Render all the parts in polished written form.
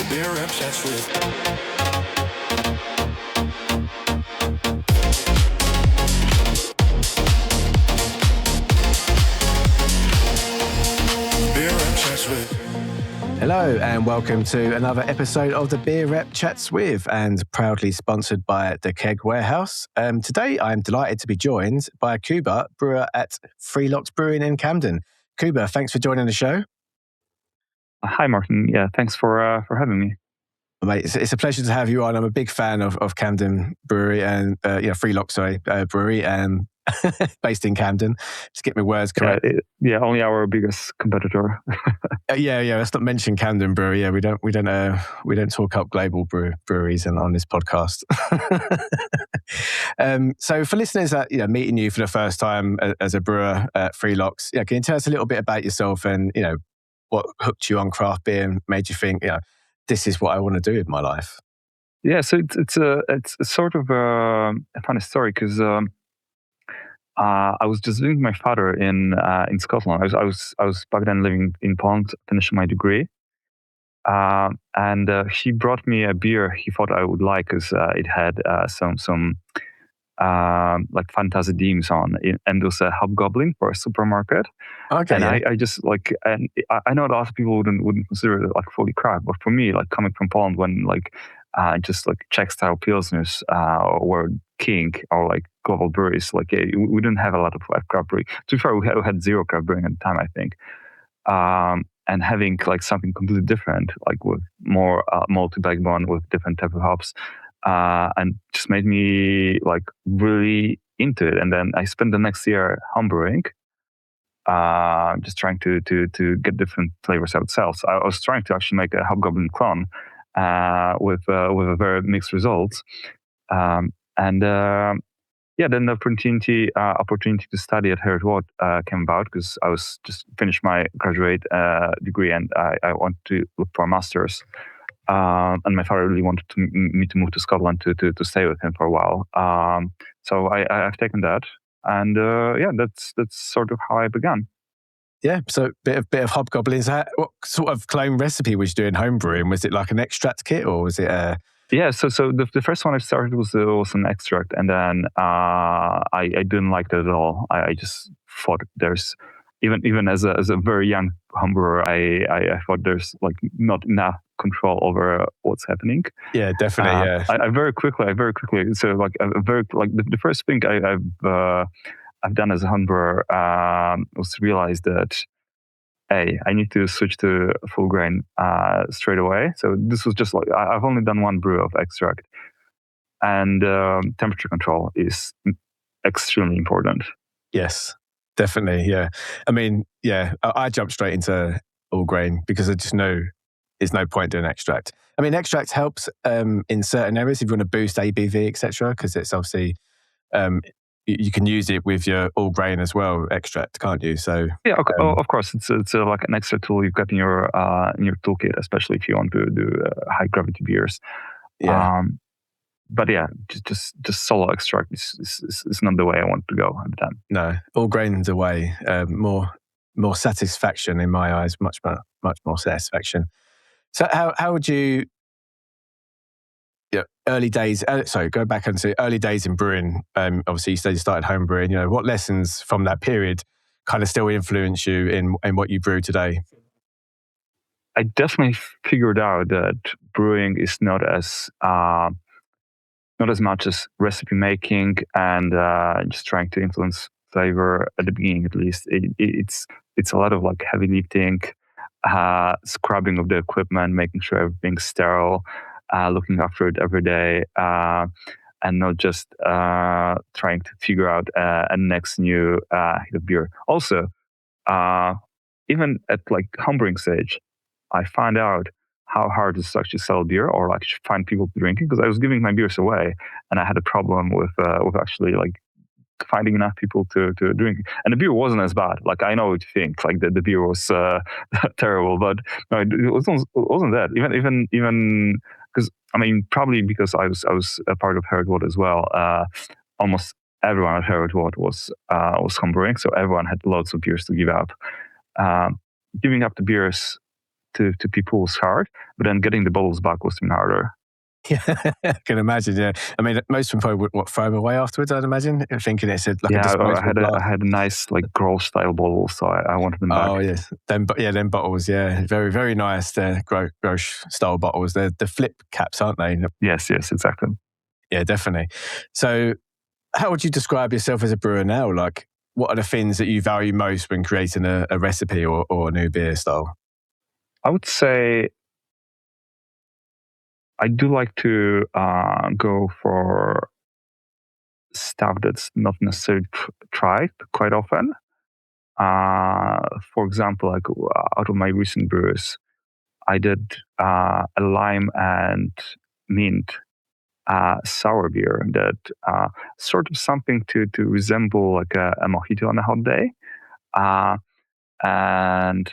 Beer Rep Chats with. Hello and welcome to another episode of the Beer Rep Chats With, and proudly sponsored by the Keg Warehouse. Today I'm delighted to be joined by Kuba, brewer at Locks Brewing in Camden. Kuba, thanks for joining the show. Hi, Martin. Yeah, thanks for having me. Mate, it's a pleasure to have you on. I'm a big fan of Camden Brewery and Locks Brewery and based in Camden. Just get my words correct. Only our biggest competitor. Let's not mention Camden Brewery. Yeah, we don't talk up global breweries on this podcast. So for listeners that meeting you for the first time as a brewer at Locks, can you tell us a little bit about yourself and what hooked you on craft beer and made you think this is what I want to do with my life? Yeah, so it's sort of a funny story because I was just visiting my father in Scotland. I was back then living in Poland, finishing my degree, and he brought me a beer he thought I would like because it had some like fantasy themes on it, and it was a Hobgoblin for a supermarket. Okay, and yeah. I just like, and I know a lot of people wouldn't consider it like fully craft, but for me, like coming from Poland, when like just like Czech style Pilsners were king, or like global breweries, like we didn't have a lot of craft brewing. To be fair, we had zero craft brewing at the time, I think. And having like something completely different, like with more malty backbone with different type of hops, and just made me like really into it. And then I spent the next year homebrewing, just trying to get different flavors out itself. So I was trying to actually make a Hobgoblin clone with a very mixed results. Then the opportunity to study at Heriot came about because I was just finished my graduate degree and I wanted to look for a master's. And my father really wanted me to move to Scotland to stay with him for a while. So I've taken that, and that's sort of how I began. Yeah, so bit of Hobgoblins. What sort of clone recipe was you doing homebrewing? Was it like an extract kit, or was it a... Yeah, so the first one I started was an extract, and then I didn't like that at all. I just thought there's even as a very young homebrewer, I thought there's like not enough control over what's happening. Yeah, definitely. Yeah, I very quickly. So like the first thing I've done as a homebrewer was to realize that, hey, I need to switch to full grain straight away. So this was just like, I've only done one brew of extract, and temperature control is extremely important. Yes, definitely. Yeah, I mean, I jumped straight into all grain because I just know there's no point doing extract. I mean, extract helps in certain areas if you want to boost ABV, etc., because it's obviously you can use it with your all grain as well, extract, can't you? So yeah, of course, it's like an extra tool you've got in your toolkit, especially if you want to do high gravity beers. Yeah. But yeah, just solo extract is not the way I want to go at the time. No, all grains away, more satisfaction in my eyes, much more satisfaction. So how would you? Early days. Go back into early days in brewing. Obviously, you said you started home brewing. What lessons from that period kind of still influence you in what you brew today? I definitely figured out that brewing is not as much as recipe making and just trying to influence flavor at the beginning. At least it's a lot of like heavy lifting, scrubbing of the equipment, making sure everything's sterile. Looking after it every day, and not just trying to figure out a next new hit of beer. Also, even at like homebrewing stage, I found out how hard it is to actually sell beer or like find people to drink it, because I was giving my beers away, and I had a problem with actually like finding enough people to drink. And the beer wasn't as bad. Like, I know what you think, like the beer was terrible, but no, it wasn't that. Even because I mean, probably because I was a part of Heriot as well. Almost everyone at Heriot was homebrewing, so everyone had lots of beers to give up. Giving up the beers to people was hard, but then getting the bottles back was even harder. Yeah, I can imagine. Yeah, I mean, most of them probably would throw them away afterwards. I'd imagine, thinking it's a disposable glass. I had a nice like Grove style bottle, so I wanted them back. Oh yes, them bottles. Yeah, very very nice. Grove style bottles. They're the flip caps, aren't they? Yes, exactly. Yeah, definitely. So, how would you describe yourself as a brewer now? Like, what are the things that you value most when creating a recipe or a new beer style? I would say I do like to go for stuff that's not necessarily tried quite often. For example, like out of my recent brews, I did a lime and mint sour beer that sort of something to resemble like a mojito on a hot day. And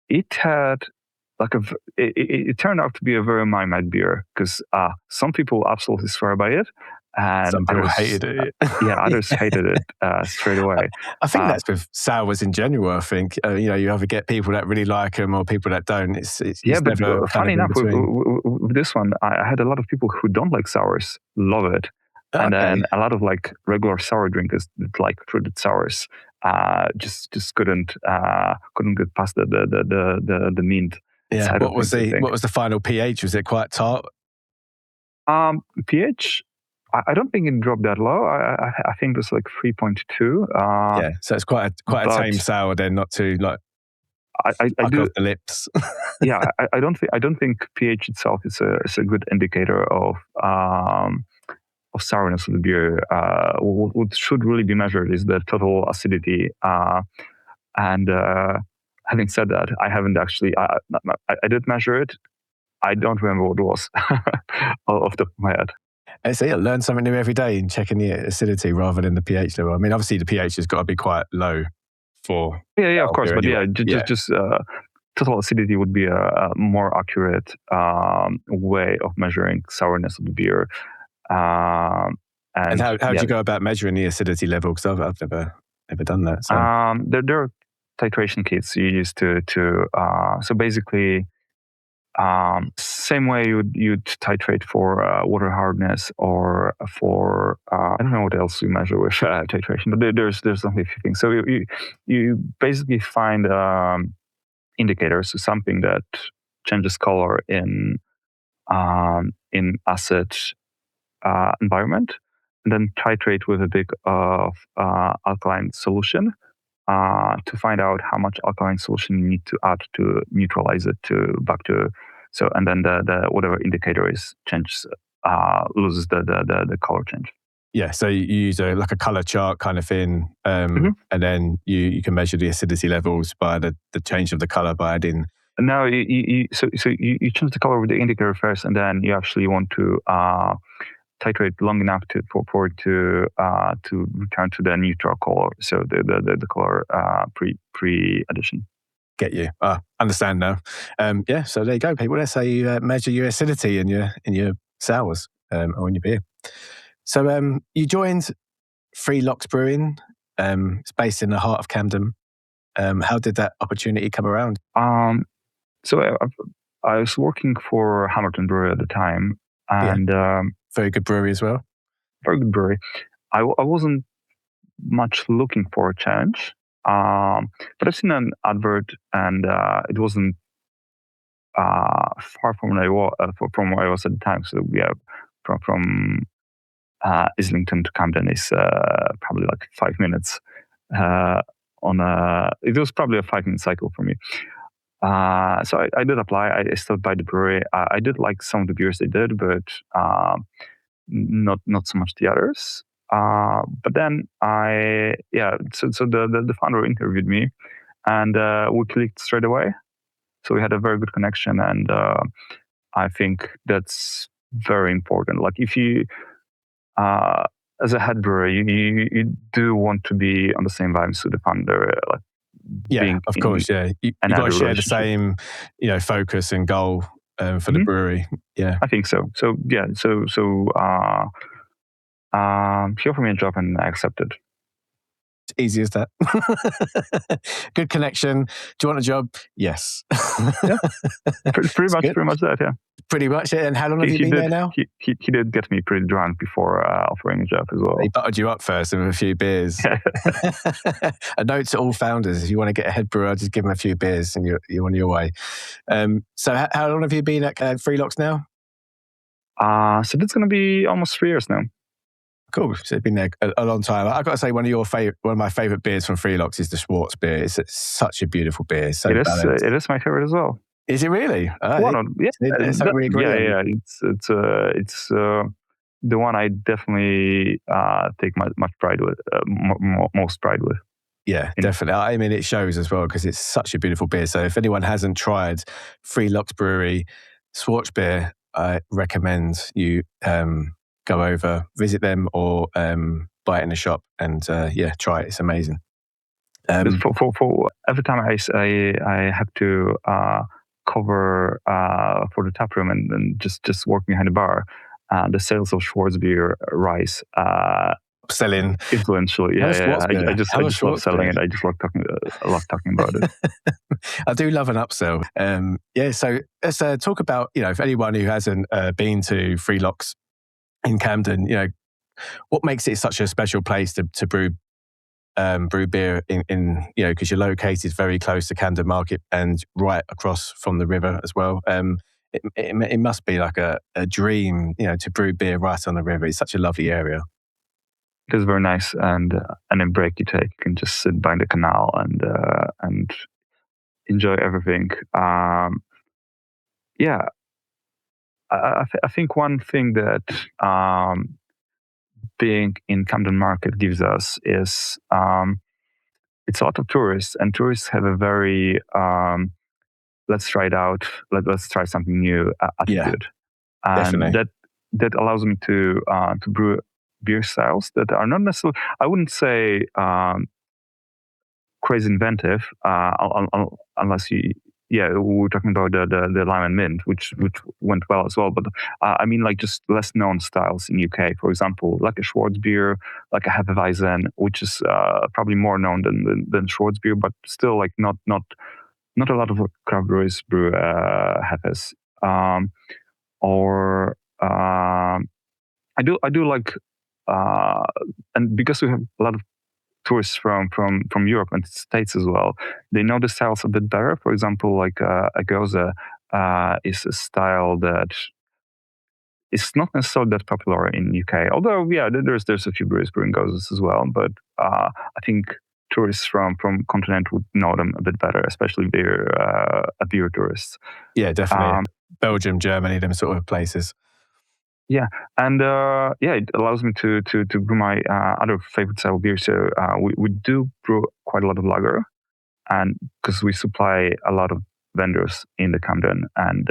it had like it turned out to be a very mild beer because some people absolutely swear by it, and Some people others hated it. others hated it straight away. I think that's with sours in general. I think you either get people that really like them or people that don't. It's But never funny enough, with this one, I had a lot of people who don't like sours love it, and then a lot of like regular sour drinkers that like fruited sours just couldn't get past the mint. Yeah. What was the final pH? Was it quite tart? pH, I don't think it dropped that low. I think it was like 3.2. Yeah, so it's quite a tame sour then, not too like. I do off the lips. Yeah, I don't think pH itself is a good indicator of sourness of the beer. What should really be measured is the total acidity. And having said that, I haven't actually. I did measure it. I don't remember what it was off the top of my head. So yeah, learn something new every day and checking the acidity rather than the pH level. I mean, obviously the pH has got to be quite low for. Yeah, of course. But anyway. Just total acidity would be a more accurate way of measuring sourness of the beer. And how do you go about measuring the acidity level? Because I've never done that. So. There are titration kits you use to so basically same way you'd titrate for water hardness or for I don't know what else you measure with titration, but there's only a few things. So you basically find indicators, so something that changes color in acid environment, and then titrate with a bit of alkaline solution to find out how much alkaline solution you need to add to neutralize it back to. So, and then the whatever indicator is changes, loses the color change. Yeah, so you use a color chart kind of thing, and then you can measure the acidity levels by the change of the color by adding. No, you change the color with the indicator first, and then you actually want to titrate long enough for it to return to the neutral color. So the color pre addition. Get you. Understand now. Yeah, so there you go, people. That's how you measure your acidity in your sours or in your beer. So you joined Locks Brewing. It's based in the heart of Camden. How did that opportunity come around? So I was working for Hamilton Brewery at the time, and very good brewery as well. Very good brewery. I wasn't much looking for a change. But I've seen an advert, and it wasn't far from where I was at the time. So yeah, from Islington to Camden is probably like 5 minutes. It was probably a 5-minute cycle for me. So I did apply. I stopped by the brewery. I did like some of the beers they did, but not so much the others. But then so the founder interviewed me, and we clicked straight away. So we had a very good connection, and I think that's very important. Like if you, as a head brewer, you do want to be on the same vibes with the founder. Like of course, yeah. You got to share the same, focus and goal for the brewery. Yeah, I think so. So yeah, he offered me a job and I accepted. Easy as that. Good connection. Do you want a job? Yes. Yeah. Pretty much that, yeah. Pretty much it. And how long have you been there now? He did get me pretty drunk before offering a job as well. He buttered you up first with a few beers. A note to all founders: if you want to get a head brewer, just give them a few beers and you're on your way. So how long have you been at Three Locks now? So that's going to be almost 3 years now. Cool. So it's been there a long time. I've got to say, one of my favorite beers from Three Locks is the Schwarzbier. It's such a beautiful beer. So it is my favorite as well. Is it really? It's the one I definitely take much pride with, most pride with. Yeah, definitely. I mean, it shows as well because it's such a beautiful beer. So if anyone hasn't tried Three Locks Brewery Schwarzbier, I recommend you go over, visit them, or buy it in a shop and try it. It's amazing. For every time I have to cover for the taproom and just work behind the bar, the sales of Schwarzbier rise. Selling influential, yeah. I just love selling it. I just love talking about it. I do love an upsell. So let's talk about, if anyone who hasn't been to Three Locks in Camden, what makes it such a special place to brew beer in because you're located very close to Camden Market and right across from the river as well. It must be like a dream, to brew beer right on the river. It's such a lovely area. It is very nice, and a break you take, you can just sit by the canal and enjoy everything. I think one thing that being in Camden Market gives us is it's a lot of tourists, and tourists have a very let's try it out, let's try something new attitude, and that allows me to brew beer styles that are not necessarily, I wouldn't say crazy inventive, unless we're talking about the lime and mint, which went well as well. But I mean, like, just less known styles in UK, for example, like a Schwarzbier, like a Hefeweizen, which is probably more known than Schwarzbier, but still, like, not a lot of craft breweries brew Hefes. I do like. And because we have a lot of tourists from Europe and the States as well, they know the styles a bit better. For example, like a Gose is a style that is not necessarily that popular in UK. Although, there's a few breweries brewing Goses as well. But I think tourists from continent would know them a bit better, especially beer tourists. Yeah, definitely. Belgium, Germany, them sort of places. Yeah, and it allows me to brew my other favorite style beer. So we do brew quite a lot of lager, and because we supply a lot of vendors in the Camden, and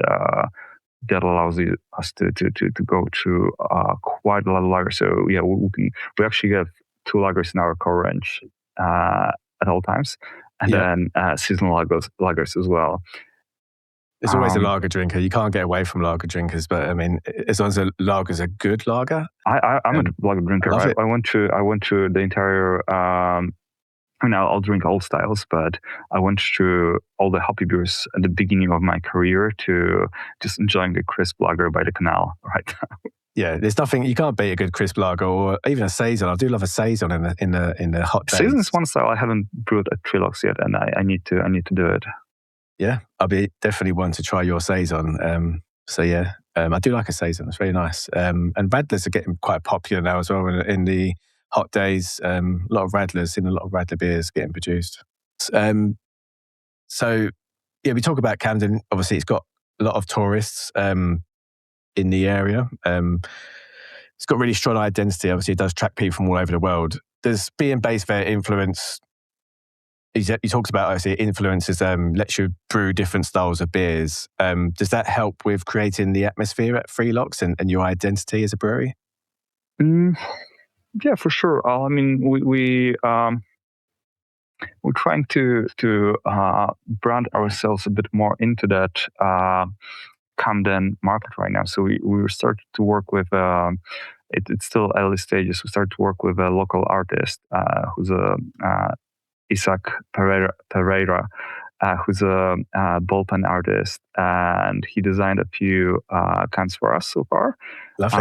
that allows us to go through quite a lot of lager. So we actually have 2 lagers in our core range at all times, and then seasonal lagers as well. There's always a lager drinker. You can't get away from lager drinkers, but I mean, as long as a lager's a good lager. I'm a lager drinker. I went through the entire. I'll drink all styles, but I went through all the hoppy beers at the beginning of my career to just enjoying the crisp lager by the Canal right now. Yeah, there's nothing, you can't beat a good crisp lager or even a saison. I do love a saison in the hot days. Saison is one style I haven't brewed at Three Locks yet, and I need to do it. Yeah, I'll be definitely one to try your saison. I do like a saison. It's very nice. And radlers are getting quite popular now as well in the hot days. A lot of radler beers getting produced. We talk about Camden. Obviously, it's got a lot of tourists in the area. It's got really strong identity. Obviously, it does attract people from all over the world. Does being based there influence? You talked about, obviously, influences lets you brew different styles of beers. Does that help with creating the atmosphere at Three Locks and your identity as a brewery? Yeah, for sure. I mean, we're trying to brand ourselves a bit more into that Camden market right now. So we started to work with it's still early stages. We started to work with a local artist who's Isaac Pereira, who's a ballpen artist, and he designed a few cans for us so far. Lovely.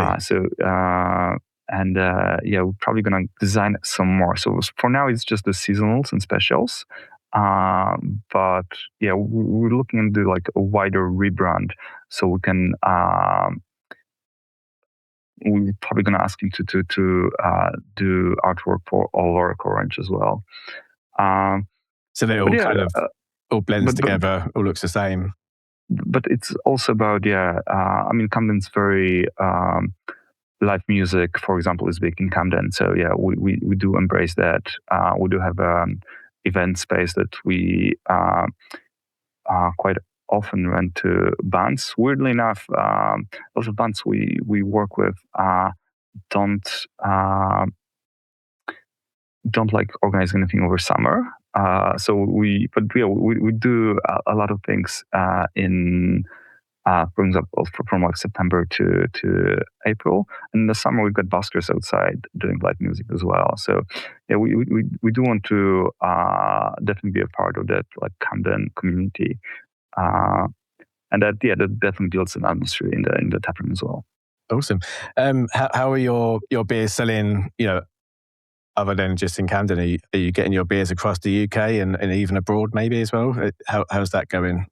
We're probably gonna design some more. So for now, it's just the seasonals and specials. But yeah, we're looking into like a wider rebrand, so we can. We're probably gonna ask him to do artwork for all our core range as well. So they all kind of all blends together, all looks the same. But it's also about I mean, Camden's very live music, for example, is big in Camden. So yeah, we do embrace that. We do have an event space that we quite often rent to bands. Weirdly enough, lots of bands we work with don't like organizing anything over summer. So we do a lot of things in, for example, from like September to April. And in the summer, we've got buskers outside doing live music as well. So yeah, we do want to definitely be a part of that like Camden community. And that definitely builds an atmosphere in the taproom as well. Awesome. How are your beers selling, other than just in Camden? Are you getting your beers across the UK and even abroad maybe as well? How's that going?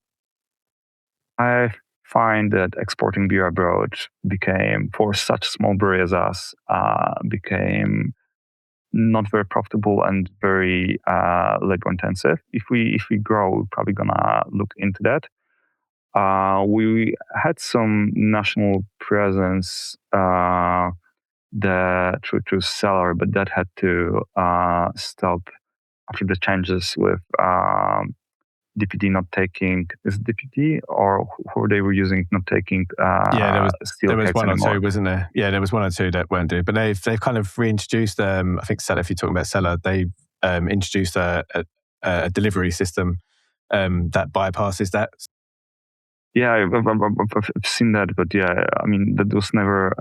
I find that exporting beer abroad became, for such small brewery as us, became not very profitable and very labor intensive. If we grow, we're probably gonna look into that. We had some national presence through Cellar, but that had to stop after the changes with DPD not taking, is it DPD or who they were using not taking there was one anymore. Or two, wasn't there? Yeah, there was one or two that weren't doing, but they've kind of reintroduced, I think Cellar, if you're talking about Cellar, they've introduced a delivery system that bypasses that. Yeah, I've seen that, but yeah, I mean, that was never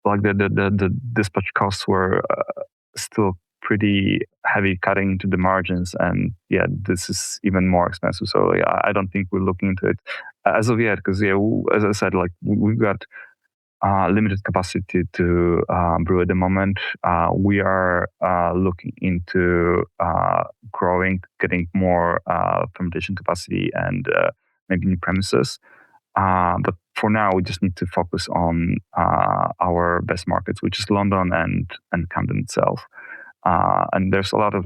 like the dispatch costs were still pretty heavy, cutting into the margins, and yeah, this is even more expensive. So yeah, I don't think we're looking into it as of yet, because as I said, like we've got limited capacity to brew at the moment. We are looking into growing, getting more fermentation capacity and maybe new premises. But for now, we just need to focus on our best markets, which is London and Camden itself. And there's a lot of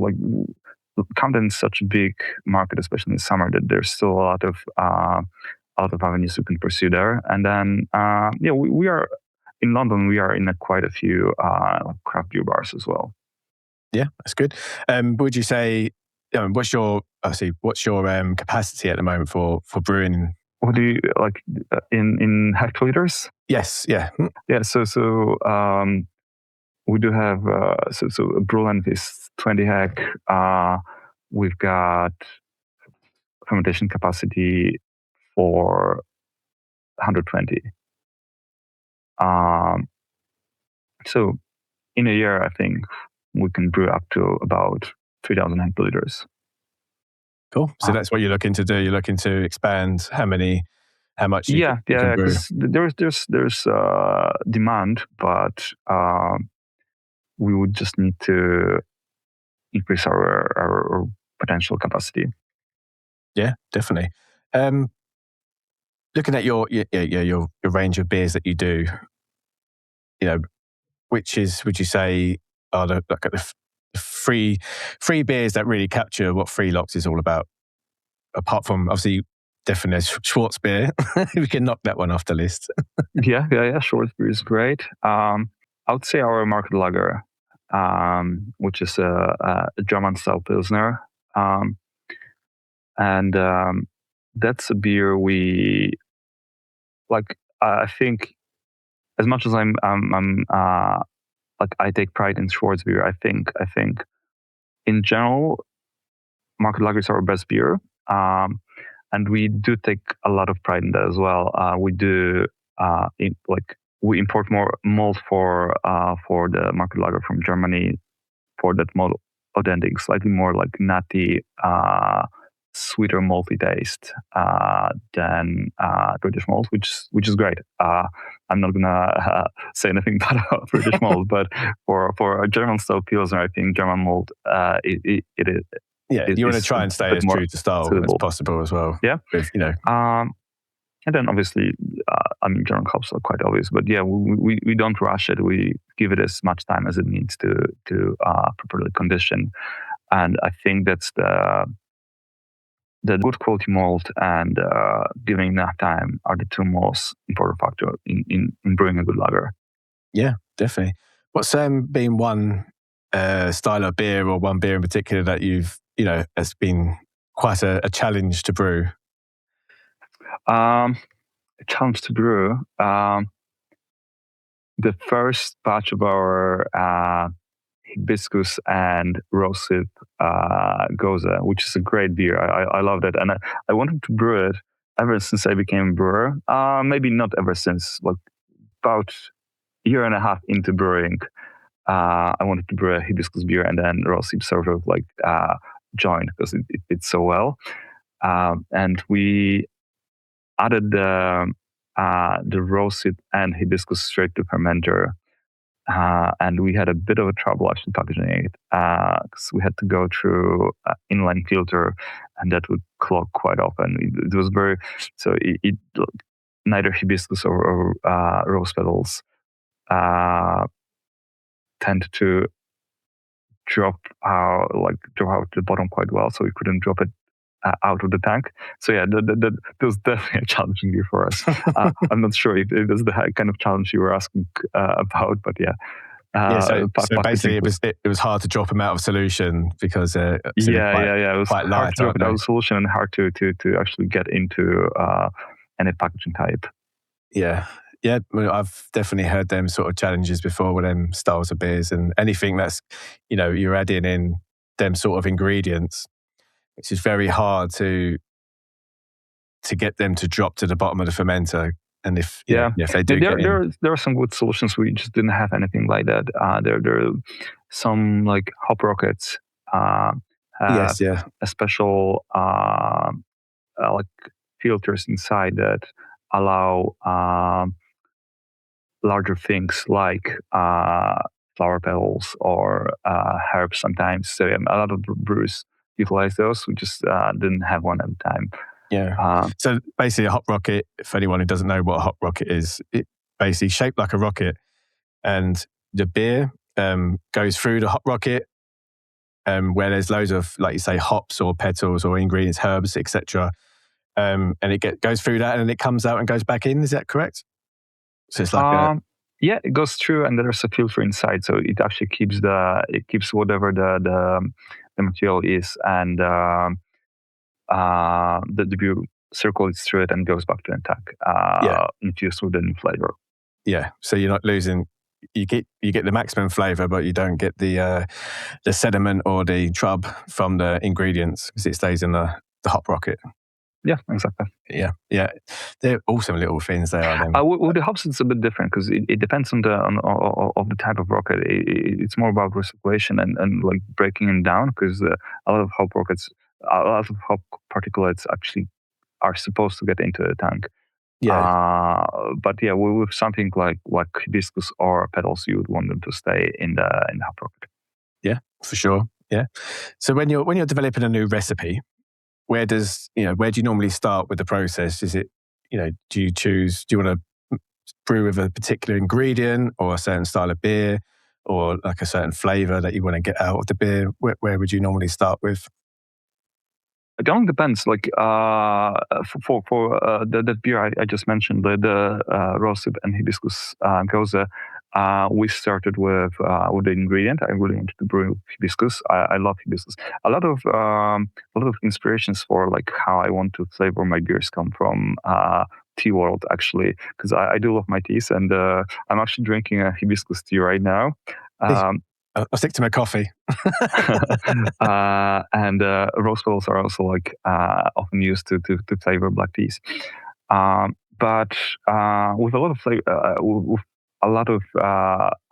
Camden is such a big market, especially in the summer, that there's still a lot of avenues we can pursue there. And then we are in London. We are in quite a few craft beer bars as well. Yeah, that's good. Would you say what's your capacity at the moment for brewing? What do you like in hectoliters? Yes, yeah, yeah. So we do have so a brew length is 20 hec. We've got fermentation capacity for 120. So in a year, I think we can brew up to about 3,000 hectoliters. Cool. So that's what you're looking to do. You're looking to expand how much you can brew. Because there's demand, but we would just need to increase our potential capacity. Yeah, definitely. Looking at your range of beers that you do, which would you say are the free beers that really capture what Free Locks is all about? Apart from obviously definitely Schwarzbier, we can knock that one off the list. yeah. Schwarzbier is great. I would say our market lager, which is a German style Pilsner, and that's a beer we like. I think as much as I'm I take pride in Schwarzbier. I think in general, market lager is our best beer, and we do take a lot of pride in that as well. We do we import more malt for the market lager from Germany for that malt authentic, slightly more like nutty, sweeter malty taste than British malt, which is great. I'm not gonna say anything bad about British malt, but for a German style Pilsner, I think German malt it is. Yeah, you want to try and stay as true to style suitable as possible as well. Yeah, with, and then obviously, German hops are quite obvious, but yeah, we don't rush it. We give it as much time as it needs to properly condition, and I think that's the good quality malt and giving enough time are the two most important factors in brewing a good lager. Yeah, definitely. What's been one style of beer or one beer in particular that you've has been quite a challenge to brew? A challenge to brew. The first batch of our hibiscus and rosehip Gose, which is a great beer. I love that, and I wanted to brew it ever since I became a brewer. Maybe not ever since, like about a year and a half into brewing. I wanted to brew a hibiscus beer, and then rosehip sort of like joined because it fits so well. And we added the rosehip and hibiscus straight to fermenter. And we had a bit of a trouble actually packaging it because we had to go through inline filter, and that would clog quite often. It was very it neither hibiscus or rose petals tend to drop out to the bottom quite well, so we couldn't drop it out of the tank. So yeah, that was definitely a challenging year for us. I'm not sure if it was the kind of challenge you were asking about, but yeah. So basically, it was hard to drop them out of solution because it was quite light. Hard to drop it out of solution and hard to actually get into any packaging type. Yeah. Yeah, I've definitely heard them sort of challenges before with them styles of beers, and anything that's, you're adding in them sort of ingredients, which is very hard to get them to drop to the bottom of the fermenter. And if they do, there are some good solutions. We just didn't have anything like that. There are some like hop rockets. A special like filters inside that allow larger things like flower petals or herbs sometimes. So a lot of brewers utilize those. We just didn't have one at the time. Yeah. So basically a hop rocket, for anyone who doesn't know what a hop rocket is, it basically shaped like a rocket, and the beer goes through the hop rocket where there's loads of, like you say, hops or petals or ingredients, herbs, etc. And it goes through that and it comes out and goes back in. Is that correct? So it's like yeah, it goes through and there's a filter inside, so it actually keeps whatever the material is, and the beer circles through it and goes back to the tank, infused with a new flavor. Yeah, so you're not losing. You get the maximum flavor, but you don't get the sediment or the trub from the ingredients because it stays in the hop rocket. Yeah, exactly. Yeah, they're awesome little things. They are. With the hops, it's a bit different because it depends on the type of rocket. It's more about recirculation and like breaking them down, because a lot of hop rockets, a lot of hop particulates actually are supposed to get into the tank. Yeah. But yeah, with something like hibiscus or petals, you would want them to stay in the hop rocket. Yeah, for sure. Yeah. So when you're developing a new recipe, where do you normally start with the process? Is it, do you want to brew with a particular ingredient or a certain style of beer or like a certain flavor that you want to get out of the beer? Where would you normally start with? It all depends. Like for the beer I just mentioned, the rosehip and hibiscus Gose, we started with the ingredient. I really wanted to brew hibiscus. I love hibiscus. A lot of inspirations for like how I want to flavor my beers come from tea world, actually, because I do love my teas, and I'm actually drinking a hibiscus tea right now. I'll stick to my coffee. And rose petals are also like often used to flavor black teas. But with a lot of with a lot of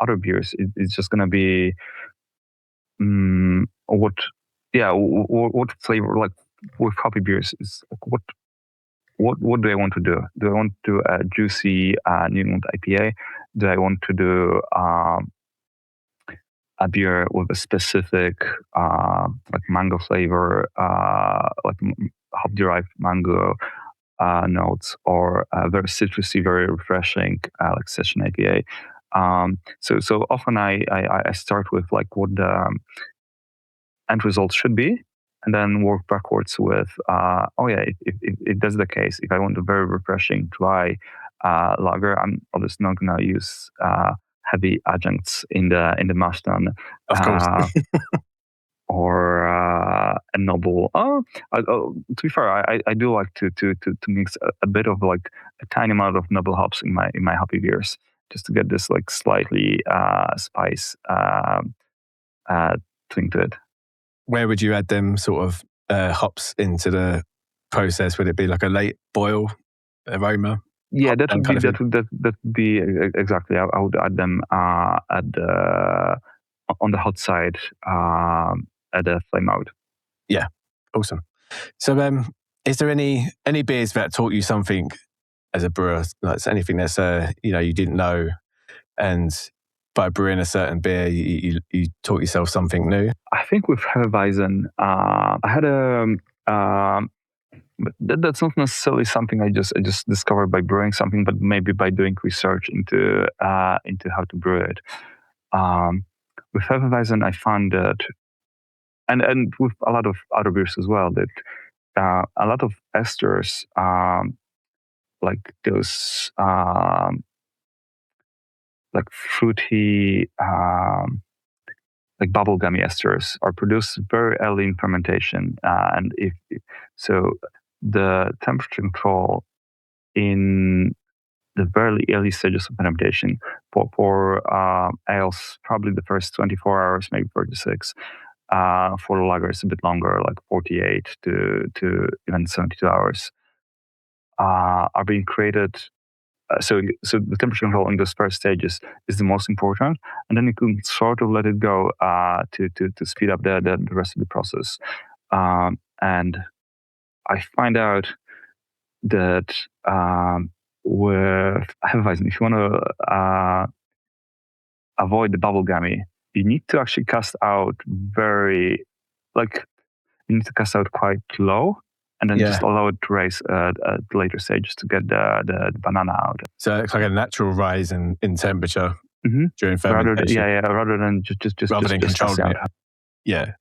other beers, it's just gonna be what flavor, like with hoppy beers is like what do I want to do? Do I want to do a juicy New England IPA? Do I want to do a beer with a specific like mango flavor, like hop-derived mango notes, or very citrusy, very refreshing, like session IPA? So often I start with like what the end result should be, and then work backwards with, if that's the case, if I want a very refreshing, dry lager, I'm obviously not going to use heavy adjuncts in the mash tun. Of course. Or a noble. To be fair, I do like to mix a bit of like a tiny amount of noble hops in my hoppy beers, just to get this like slightly spice thing to it. Where would you add them sort of hops into the process? Would it be like a late boil aroma? Yeah, that would be exactly. I would add them at on the hot side at the flame out. Yeah, awesome. So, is there any beers that taught you something as a brewer? Like anything that's you didn't know, and by brewing a certain beer, you taught yourself something new? I think with Hefeweizen, I had that's not necessarily something I just discovered by brewing something, but maybe by doing research into how to brew it. With Hefeweizen, I found that, and with a lot of other beers as well, that a lot of esters, like those like fruity, like bubblegummy esters, are produced very early in fermentation, and if so, the temperature control in the very early stages of fermentation for ales, probably the first 24 hours, maybe 36. For the lager, it's a bit longer, like 48 to even 72 hours, are being created. So the temperature control in those first stages is the most important, and then you can sort of let it go to speed up the rest of the process. And I find out that with Hefeweizen, if you want to avoid the bubblegummy, you need to actually cast out you need to cast out quite low, and then just allow it to rise at later stages to get the banana out. So it's like a natural rise in temperature during fermentation. Rather than just controlling it. Yeah.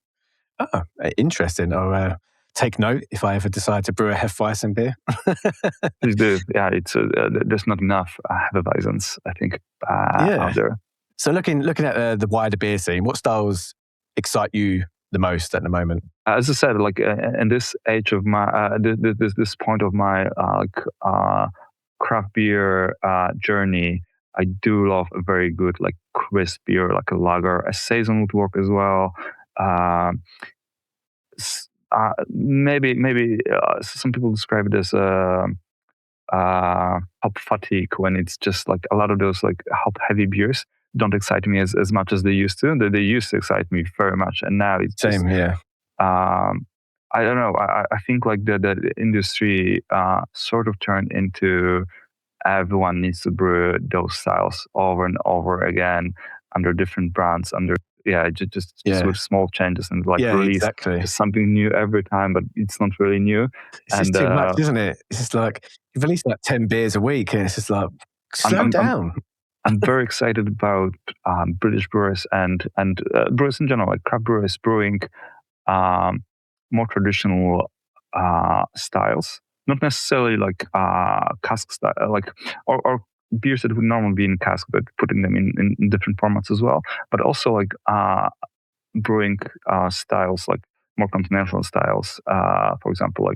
Oh, interesting. I'll take note if I ever decide to brew a Hefeweizen beer. Please do. Yeah, it's there's not enough Hefeweizens, I think, out there. So looking at the wider beer scene, what styles excite you the most at the moment? As I said, like in this age of my this point of my craft beer journey, I do love a very good like crisp beer, like a lager. A saison would work as well. Maybe some people describe it as hop fatigue, when it's just like a lot of those like hop heavy beers don't excite me as much as they used to. They used to excite me very much, and now it's same. I don't know. I think like the industry sort of turned into everyone needs to brew those styles over and over again under different brands, just with small changes, and release just something new every time, but it's not really new. It's just too much, isn't it? It's just like you've released like 10 beers a week, and it's just like slow down. I'm very excited about British brewers and brewers in general, like craft brewers brewing more traditional styles, not necessarily like cask style, or beers that would normally be in cask, but putting them in different formats as well. But also like brewing styles, like more continental styles. For example,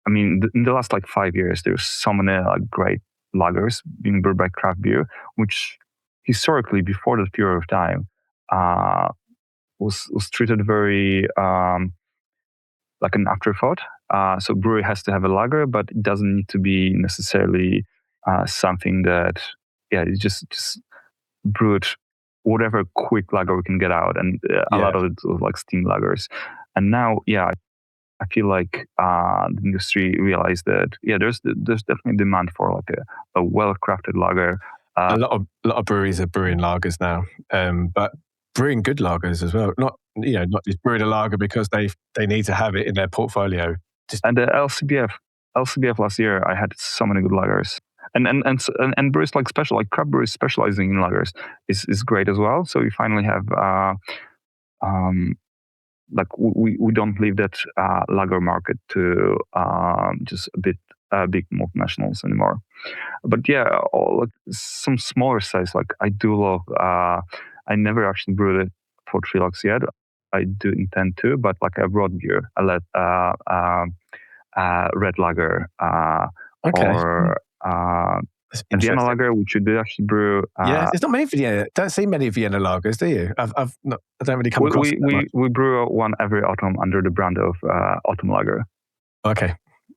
in the last 5 years, there's so many great lagers being brewed by craft beer, which historically, before that period of time, was treated very like an afterthought. So brewery has to have a lager, but it doesn't need to be necessarily something that, it's just brewed whatever quick lager we can get out, and a lot of it was like steam lagers. And now, I feel like the industry realized that there's definitely demand for like a well-crafted lager. A lot of breweries are brewing lagers now, but brewing good lagers as well. Not just brewing a lager because they need to have it in their portfolio. And the LCBF last year, I had so many good lagers. And breweries like craft breweries specializing in lagers is great as well. So we finally have we don't leave that lager market to just big multinationals anymore. But like some smaller size, like I do love. I never actually brewed it for Trilux yet. I do intend to, but like a broad beer, I let red lager or a Vienna Lager, which you did actually brew. It's not many Vienna. Don't see many Vienna lagers, do you? I don't really come across. We brew one every autumn under the brand of Autumn Lager. Okay,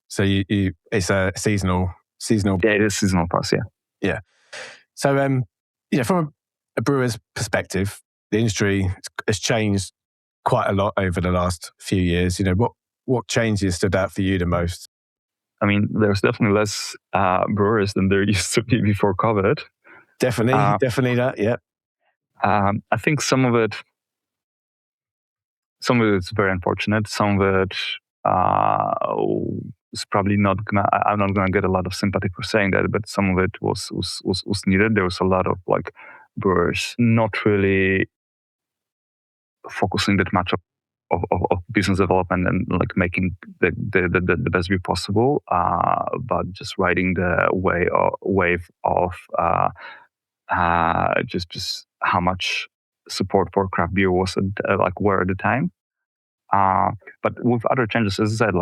so it's a seasonal. Yeah, it is seasonal plus. Yeah. So from a brewer's perspective, the industry has changed quite a lot over the last few years. What changes stood out for you the most? I mean, there's definitely less brewers than there used to be before COVID. Definitely that, yeah. I think some of it is very unfortunate. Some of it is probably not gonna. I'm not gonna get a lot of sympathy for saying that, but some of it was needed. There was a lot of like brewers not really focusing that much of business development and like making the best beer possible, but just riding the wave of just how much support for craft beer was were at the time. But with other changes, as I said,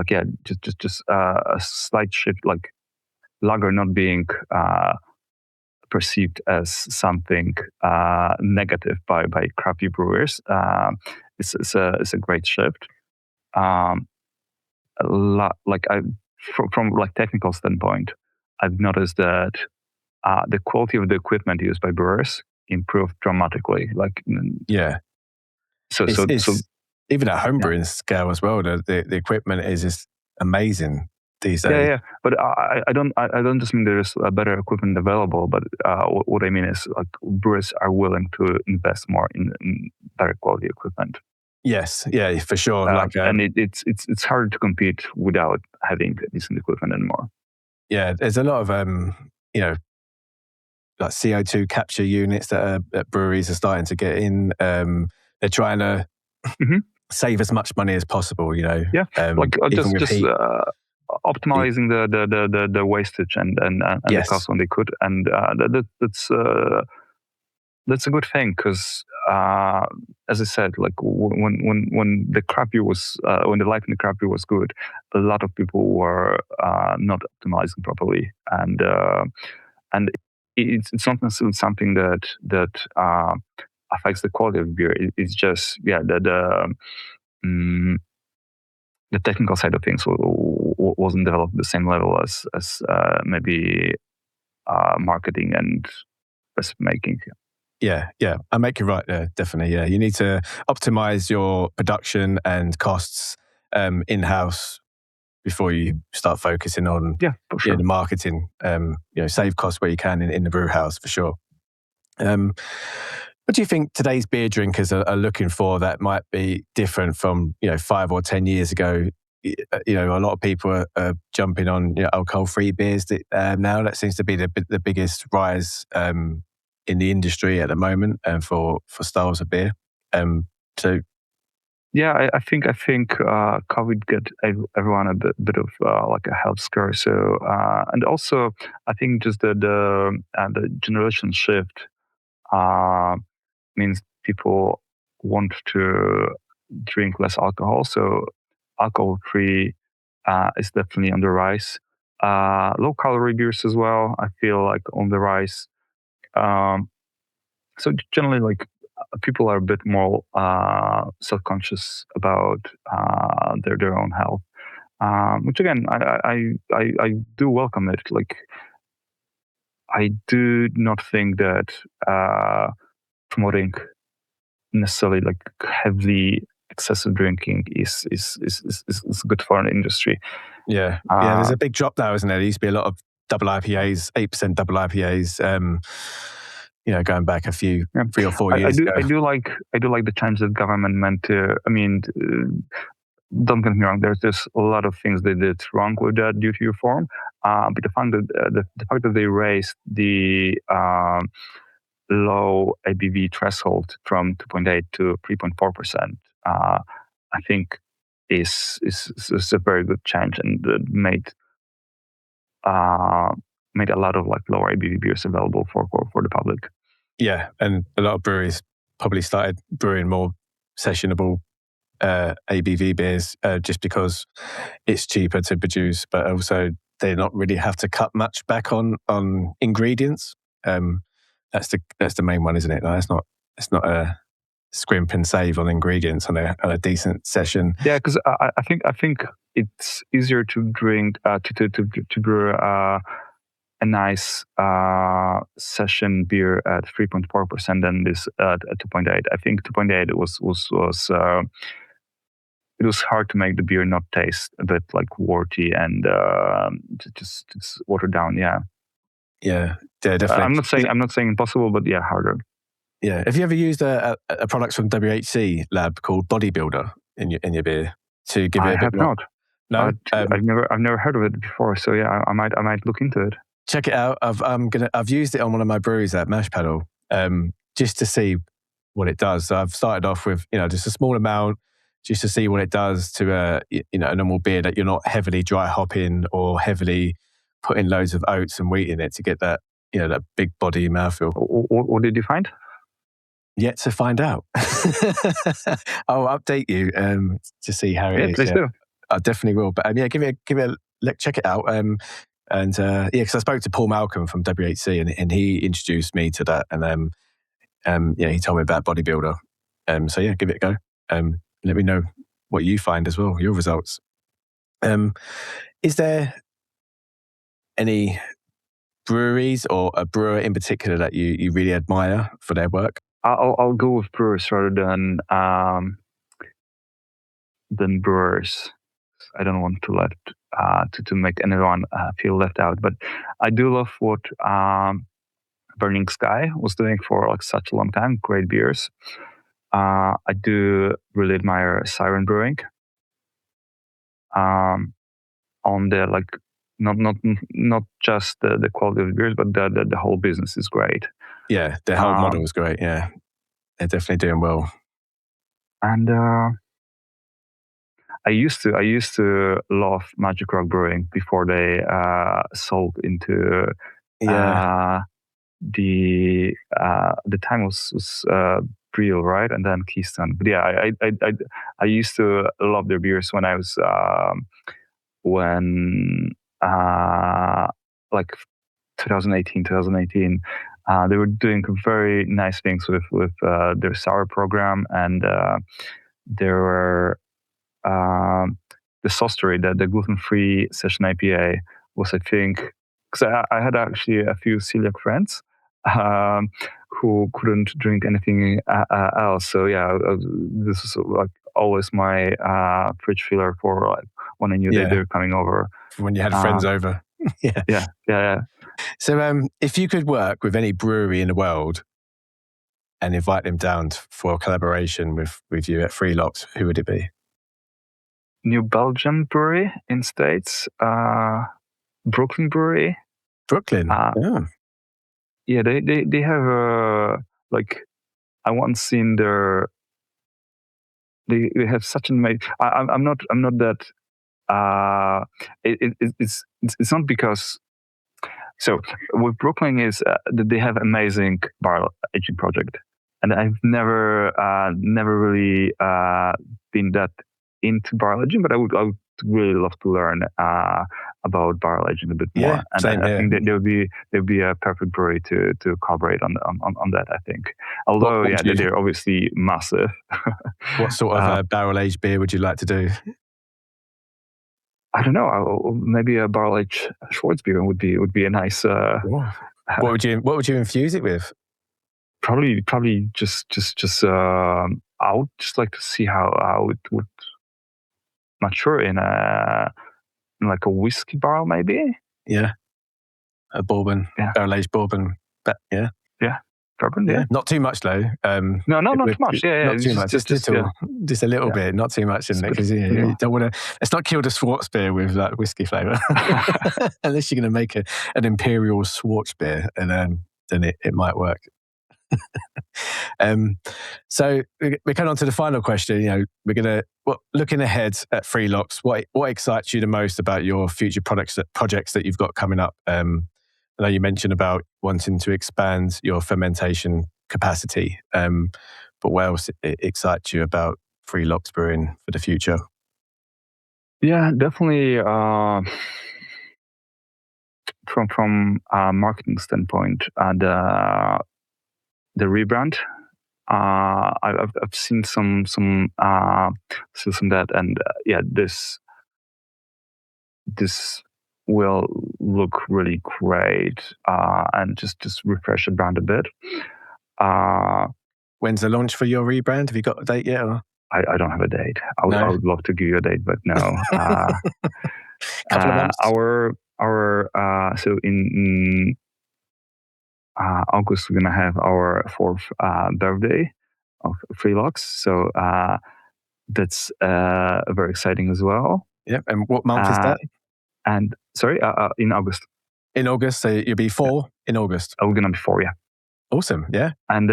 just a slight shift, like lager not being perceived as something negative by craft beer brewers. It's a great shift. From technical standpoint, I've noticed that the quality of the equipment used by brewers improved dramatically. So even at homebrewing scale as well, the equipment is just amazing these days. Yeah. But I don't just mean there's a better equipment available, but what I mean is like brewers are willing to invest more in better quality equipment. Yes, yeah, for sure. And it's hard to compete without having decent equipment anymore. Yeah, there's a lot of like CO2 capture units that breweries are starting to get in. They're trying to save as much money as possible. Yeah, just optimizing the wastage and the cost when they could, and that's a good thing because, as I said, like when the craft beer was when the life in the craft beer was good, a lot of people were not optimizing properly, and it's not necessarily something that affects the quality of beer. It's just the technical side of things wasn't developed at the same level as maybe marketing and recipe making. Yeah, I make you right there, definitely. Yeah, you need to optimize your production and costs in-house before you start focusing on for sure. the marketing. Save costs where you can in the brew house for sure. What do you think today's beer drinkers are looking for that might be different from 5 or 10 years ago? A lot of people are jumping on alcohol-free beers now. That seems to be the biggest rise in the industry at the moment for styles of beer. I think COVID got everyone a bit of like a health scare. So and also I think just the generation shift means people want to drink less alcohol. So alcohol-free is definitely on the rise. Low-calorie beers as well, I feel like on the rise. So generally, like people are a bit more self-conscious about their own health. which again, I do welcome it. Like, I do not think that promoting necessarily like heavily excessive drinking is good for an industry. Yeah, there's a big drop now, isn't there? There used to be a lot of double IPAs, 8% double IPAs. Going back a few 3 or 4 years ago. I do like the change that government meant to. I mean, don't get me wrong. There's a lot of things they did wrong with that duty reform, but the fact that they raised the low ABV threshold from 2.8 to 3.4%, I think is a very good change, and made a lot of like lower ABV beers available for the public. Yeah, and a lot of breweries probably started brewing more sessionable ABV beers just because it's cheaper to produce, but also they not really have to cut much back on ingredients. That's the main one, isn't it? No, it's not a scrimp and save on ingredients on a decent session. Yeah, because I think it's easier to drink to brew a nice session beer at 3.4% than this at 2.8. I think 2.8 was it was hard to make the beer not taste a bit like worty and just watered down. Yeah, definitely. I'm not saying impossible, but yeah, harder. Yeah. Have you ever used a product from WHC lab called Bodybuilder in your beer to give it a bit more? I have not. No, I've never heard of it before. So yeah, I might look into it. Check it out. I've used it on one of my breweries at Mash Paddle, just to see what it does. So I've started off with just a small amount, just to see what it does to a normal beer that you're not heavily dry hopping or heavily putting loads of oats and wheat in it to get that that big body mouthfeel. What did you find? Yet to find out. I'll update you to see how it is. Please do. I definitely will. But give it check it out. Because I spoke to Paul Malcolm from WHC and he introduced me to that. And he told me about Bodybuilder. So give it a go. Let me know what you find as well, your results. Is there any breweries or a brewer in particular that you really admire for their work? I'll go with brewers rather than brewers. I don't want to make anyone feel left out, but I do love what Burning Sky was doing for like such a long time. Great beers. I do really admire Siren Brewing. On the like not just the quality of the beers, but the whole business is great. Yeah, the whole model is great. Yeah, they're definitely doing well. And I used to love Magic Rock Brewing before they sold into the time was Brewer, right, and then Keystone. But yeah, I used to love their beers when I was like 2018. They were doing very nice things with their sour program, and there were the Sostery, the gluten-free session IPA was, I think, because I had actually a few celiac friends who couldn't drink anything else. So yeah, this was like always my fridge filler for like when I knew they were coming over. When you had friends over. Yeah. So if you could work with any brewery in the world and invite them down for a collaboration with you at Free Locks, who would it be? New Belgium Brewery in States, Brooklyn Brewery. Brooklyn, yeah. They have like I once seen their. They have such an amazing. I'm not that. It's not because. So with Brooklyn is that they have amazing barrel aging project, and I've never really been that into barrel aging, but I would really love to learn about barrel aging a bit more. And I think that there would be a perfect brewery to collaborate on that. I think, although they're obviously massive. What sort of barrel aged beer would you like to do? I don't know. Maybe a barrel aged Schwarzbier would be a nice. What would you infuse it with? Probably just. I would just like to see how it would. Not sure in like a whiskey barrel maybe. Yeah, a bourbon, barrel aged bourbon. But yeah. Bourbon, yeah. Not too much though. No, not too much. Yeah, not too much. Just a little bit, not too much in there, because you don't want to. Let's not kill the Schwarzbier with that whiskey flavour, unless you're going to make an imperial Schwarzbier, and then it might work. So we're coming on to the final question. We're gonna looking ahead at Three Locks. What excites you the most about your future projects that you've got coming up? I know you mentioned about wanting to expand your fermentation capacity, but what else excites you about Three Locks Brewing for the future? Yeah, definitely. From a marketing standpoint, the rebrand. I've seen some that, and this will look really great, and just refresh the brand a bit. When's the launch for your rebrand? Have you got a date yet? Or? I don't have a date. I would love to give you a date, but no. Couple of months. So in August, we're gonna have our 4th birthday of Three Locks. So that's very exciting as well. Yep. And what month is that? And sorry, in August. In August, so you'll be 4 in August. We're gonna be 4, yeah. Awesome, yeah. And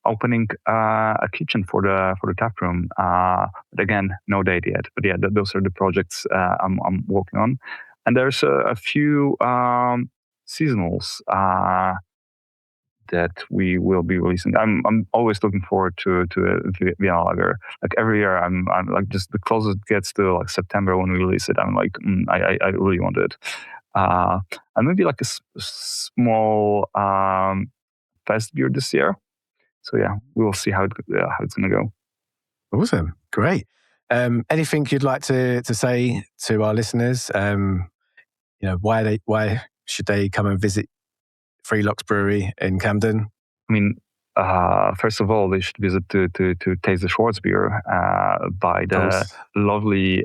opening a kitchen for the taproom. But again, no date yet. But yeah, those are the projects I'm working on. And there's a few seasonals that we will be releasing. I'm always looking forward to a Vienna Lager. Like every year, I'm like, just the closer it gets to like September when we release it, I'm like, I really want it. And maybe like a small fest beer this year. So yeah, we will see how it's gonna go. Awesome, great. Anything you'd like to say to our listeners? Why should they come and visit Three Locks Brewery in Camden? I mean, first of all, they should visit to taste the Schwarzbier by the lovely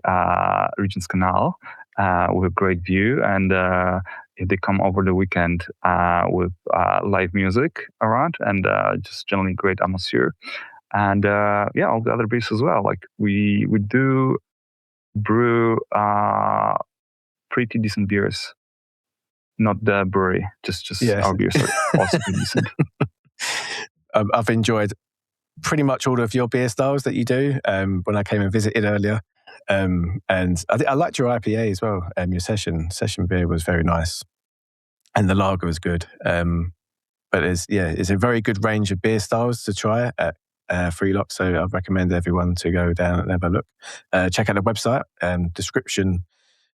Regent's Canal with a great view. And if they come over the weekend with live music around and just generally great atmosphere. And all the other beers as well. Like we do brew pretty decent beers. Not the brewery, just our beers are also pretty decent. I've enjoyed pretty much all of your beer styles that you do when I came and visited earlier. And I liked your IPA as well. Your session beer was very nice. And the lager was good. But it's a very good range of beer styles to try at Three Locks. So I recommend everyone to go down and have a look. Check out the website, description.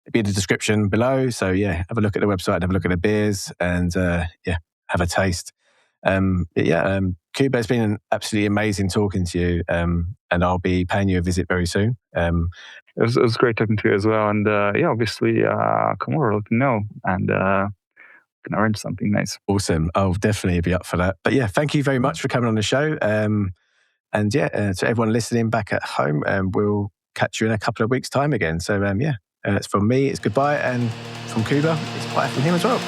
It'll be in the description below. So yeah, have a look at the website, have a look at the beers, and have a taste. Kuba, it's been absolutely amazing talking to you, and I'll be paying you a visit very soon. It was great talking to you as well, and obviously come over, let me know, and can arrange something nice. Awesome, I'll definitely be up for that. But yeah, thank you very much for coming on the show, and to everyone listening back at home, we'll catch you in a couple of weeks' time again. So it's from me, it's goodbye, and from Kuba, it's bye from him as well.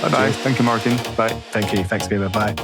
Bye. Thank you, Martin. Bye. Thank you. Thanks, Kuba. Bye.